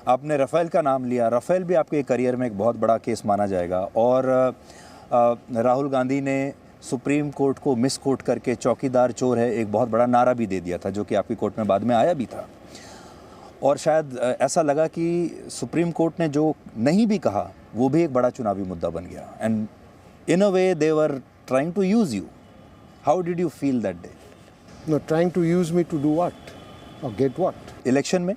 आपने राफेल का नाम लिया। राफेल भी आपके करियर में एक बहुत बड़ा केस माना जाएगा और राहुल गांधी ने सुप्रीम कोर्ट को मिस कोट करके चौकीदार चोर है एक बहुत बड़ा नारा भी दे दिया था, जो कि आपकी कोर्ट में बाद में आया भी था। और शायद ऐसा लगा कि सुप्रीम कोर्ट ने जो नहीं भी कहा वो भी एक बड़ा चुनावी मुद्दा बन गया। And in a way they were trying to use you. How did you feel that day? No, trying to use me to do what or get what? Election में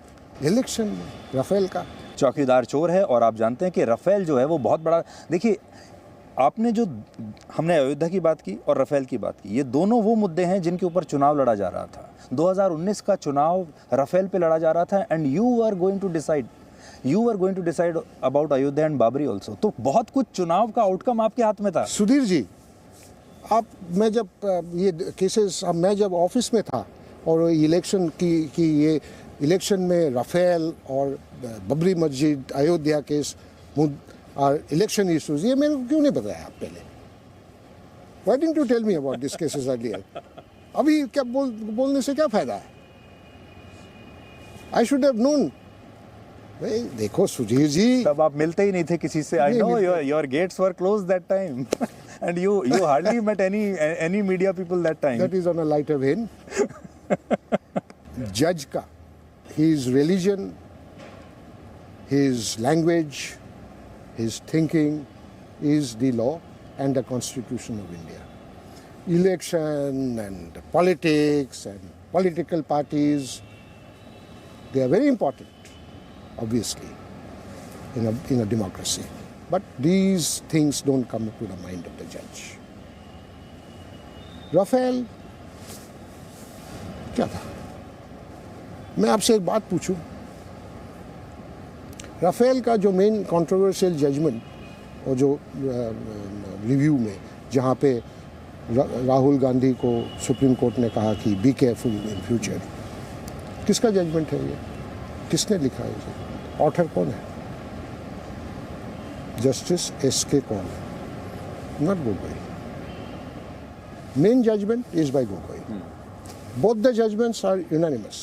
राफेल का चौकीदार चोर है। और आप जानते हैं कि राफेल जो है वो बहुत बड़ा, देखिए आपने जो, हमने अयोध्या की बात की और राफेल की बात की, ये दोनों वो मुद्दे हैं जिनके ऊपर चुनाव लड़ा जा रहा था। 2019 का चुनाव राफेल पे लड़ा जा रहा था and you are going to decide about Ayodhya and Babri also. तो बहुत कुछ चुनाव का आउटकम आपके हाथ में था। सुधीर जी, मैं जब ये केसेस, मैं जब ऑफिस में था और इलेक्शन की ये इलेक्शन में राफेल और बबरी मस्जिद, अयोध्या केस और इलेक्शन इश्यूज, ये मेरे को क्यों नहीं बताया आप पहले? Why didn't you tell me about these cases earlier? अभी क्या बोलने से क्या फायदा है? I should have known. भाई देखो सुधीर जी, तब आप मिलते ही नहीं थे किसी से। I know your gates were closed that time and you hardly met any media people that time. That is on a lighter vein. Judge का, his religion, his language, his thinking is the law and the Constitution of India. Election and politics and political parties, they are very important, obviously, in a democracy. But these things don't come to the mind of the judge. Rafale क्या था? मैं आपसे एक बात पूछूं, Rafale का जो main controversial judgement और जो रिव्यू में जहाँ पे राहुल गांधी को सुप्रीम कोर्ट ने कहा कि बी केयरफुल इन फ्यूचर, किसका जजमेंट है ये? किसने लिखा है ये? ऑथर कौन है? Justice S K. Kaul, not Gogoi. Main judgment is by Gogoi. Both the judgments are unanimous.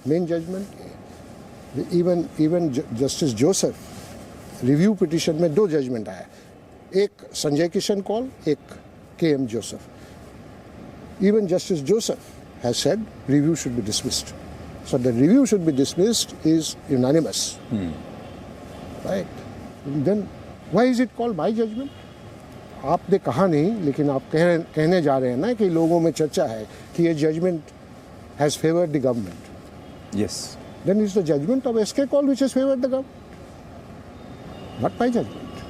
Main judgment, even justice Joseph review petition में 2 जजमेंट आया, एक संजय किशन कौल, एक K M. Joseph. Even Justice Joseph has said review should be dismissed. So the review should be dismissed is unanimous. Right? Then why is it called my judgment? आपने कहा नहीं, लेकिन आप कहने जा रहे हैं ना कि लोगों में चर्चा है कि ये judgment has favored the government. Yes. Then it's the judgment of S.K. Kaul which has favored the government, not my judgment.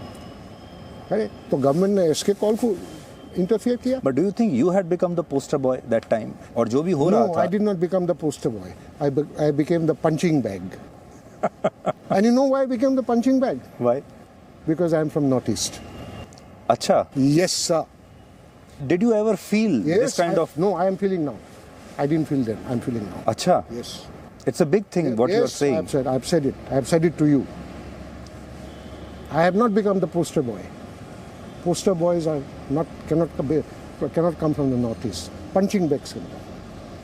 Correct? तो गवर्नमेंट ने S.K. Kaul को इंटरफियर किया. But do you think you had become the poster boy that time? और जो भी हो रहा था. No, I did not become the poster boy. I became the punching bag. And you know why I became the punching bag? Why? Because I am from Northeast. अच्छा. Yes, sir. Did you ever feel this kind of? No, I am feeling now. I didn't feel then. I am feeling now. अच्छा. Yes. It's a big thing what you are saying. I have said it. I have said it to you. I have not become the poster boy. Poster boys are cannot come from the Northeast. Punching bags can come.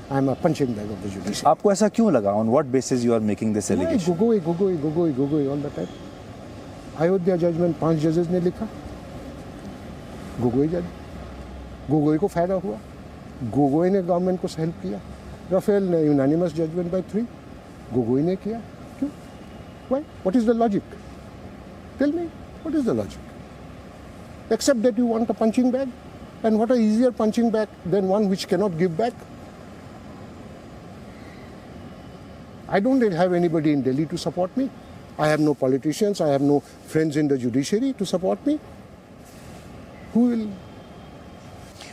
I am a punching bag of the judiciary. आपको ऐसा क्यों लगा? On what basis you are making this allegation? Gogoi all the time. Ayodhya judgment 5 जजेस ने लिखा. गोगोई जज. गोगोई को फायदा हुआ. गोगोई ने गवर्नमेंट को हेल्प किया. राफेल ने यूनानिमस जजमेंट बाय 3. गोगोई ने किया. क्यों? Why? What is the logic? Tell me, what is the logic? Except that you want a punching bag, and what a easier punching bag than one which cannot give back. I don't have anybody in Delhi to support me. I have no politicians, I have no friends in the judiciary to support me. Who will?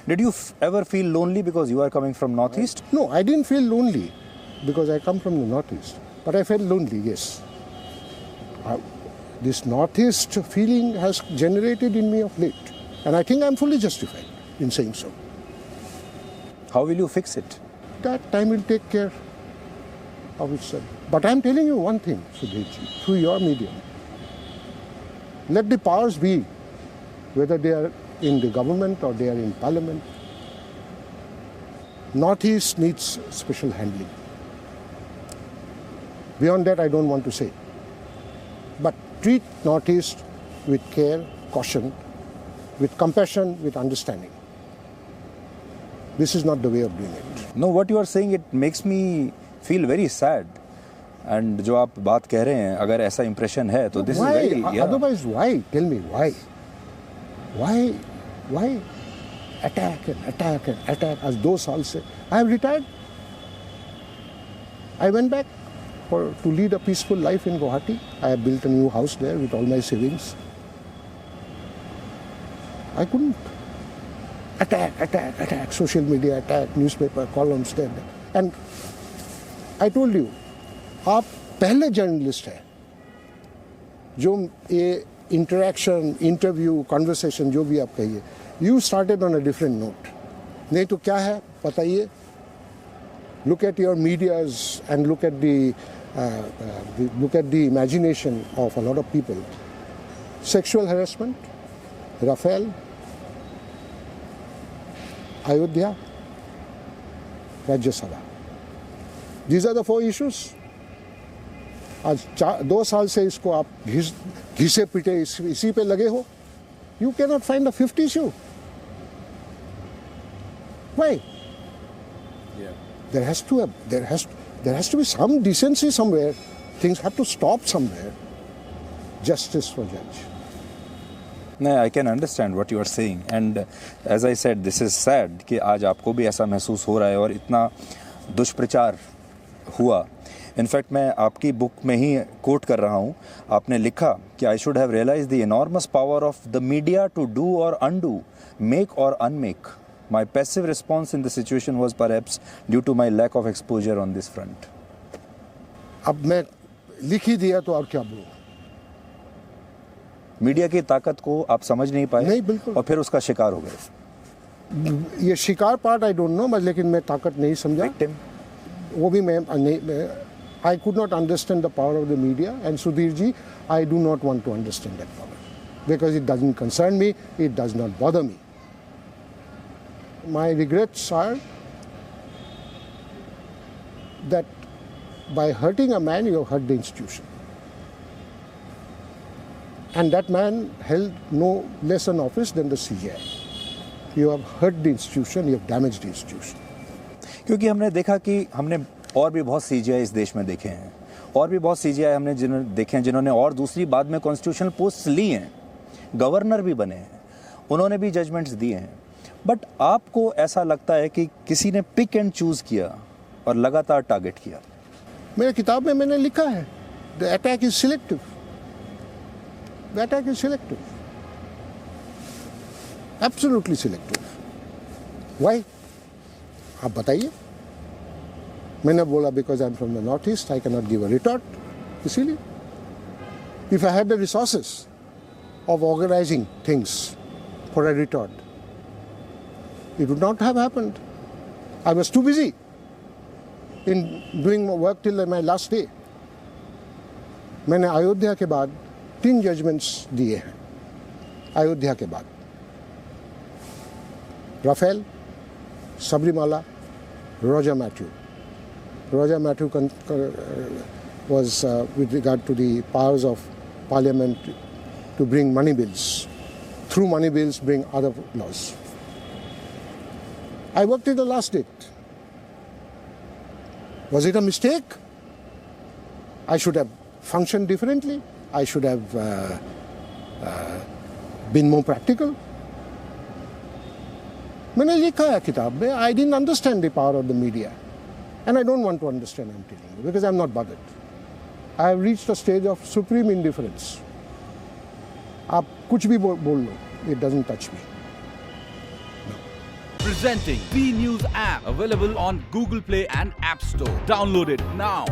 Did you ever feel lonely because you are coming from Northeast? No, I didn't feel lonely because I come from the Northeast. But I felt lonely, yes. This Northeast feeling has generated in me of late. And I think I'm fully justified in saying so. How will you fix it? That time will take care of itself. But I'm telling you one thing, Sudhirji, through your medium. Let the powers be, whether they are in the government or they are in parliament. Northeast needs special handling. Beyond that, I don't want to say. but treat Northeast with care, caution, with compassion, with understanding. This is not the way of doing it. No, what you are saying, it makes me feel very sad. And जो आप बात कह रहे हैं, अगर ऐसा impression है, तो this is very, yeah. Otherwise, why? Tell me why? Why attack and attack and attack? As 2 साल से, I have retired. I went back to lead a peaceful life in Guwahati. I have built a new house there with all my savings. I couldn't attack, social media attack, newspaper columns there. And I told you, आप पहले journalist हैं जो ये interaction, interview, conversation जो भी आप कहिए, you started on a different note. नहीं तो क्या है बताइए. Look at your medias and look at the imagination of a lot of people. Sexual harassment, Rafale, Ayodhya, Rajya Sabha. These are the 4 issues. आज 2 साल से इसको आप घिसे पिटे इसी पे लगे हो. You cannot find a 5th issue. Why? There has to be some decency somewhere. Things have to stop somewhere. Justice for judge. No, I can understand what you are saying, and as I said, this is sad कि आज आपको भी ऐसा महसूस हो रहा है और इतना दुष्प्रचार हुआ. इनफैक्ट मैं आपकी बुक में ही कोट कर रहा हूँ. आपने लिखा कि I should have realise the enormous power of the media to do or undo, make or unmake. My passive response in the situation was perhaps due to my lack of exposure on this front. अब मैं लिख ही दिया तो और क्या बोलूं. Media की ताकत को आप समझ नहीं पाए. नहीं, बिल्कुल. और फिर उसका शिकार हो गए. ये शिकार पार्ट आई डोंट नो, लेकिन मैं ताकत नहीं समझा. Victim. वो भी मैं I could not understand the power of the media, and Sudhir ji, I do not want to understand that power because it doesn't concern me, it does not bother me. My regrets are that by hurting a man, you have hurt the institution. And that man held no less an office than the CJI. You have hurt the institution, you have damaged the institution. क्योंकि हमने देखा कि हमने और भी बहुत CJI इस देश में देखे हैं, और भी बहुत CJI हमने देखे हैं जिन्होंने और दूसरी बाद में कॉन्स्टिट्यूशनल पोस्ट ली हैं, गवर्नर भी बने हैं, उन्होंने भी जजमेंट्स दिए हैं. बट आपको ऐसा लगता है कि किसी ने पिक एंड चूज किया और लगातार टारगेट किया. मेरे किताब में मैंने लिखा है, the attack is selective. The attack is selective, absolutely selective. Why? आप बताइए. मैंने बोला because I am from the north east, I can not give a retort. इसीलिए if I had the resources of organizing things for a retort, it would not have happened. I was too busy in doing my work till my last day. मैंने अयोध्या के बाद 3 judgements दिए हैं. अयोध्या के बाद Rafale, Sabarimala, Roger Mathew. Roger Mathew was with regard to the powers of parliament to bring money bills. Through money bills, bring other laws. I worked till the last date. Was it a mistake? I should have functioned differently. I should have been more practical. मैंने लिखा है किताब में, I didn't understand the power of the media. And I don't want to understand, I'm telling you, because I'm not bothered. I have reached a stage of supreme indifference. आप कुछ भी बोल लो, it doesn't touch me. Presenting V News app, available on Google Play and App Store. Download it now.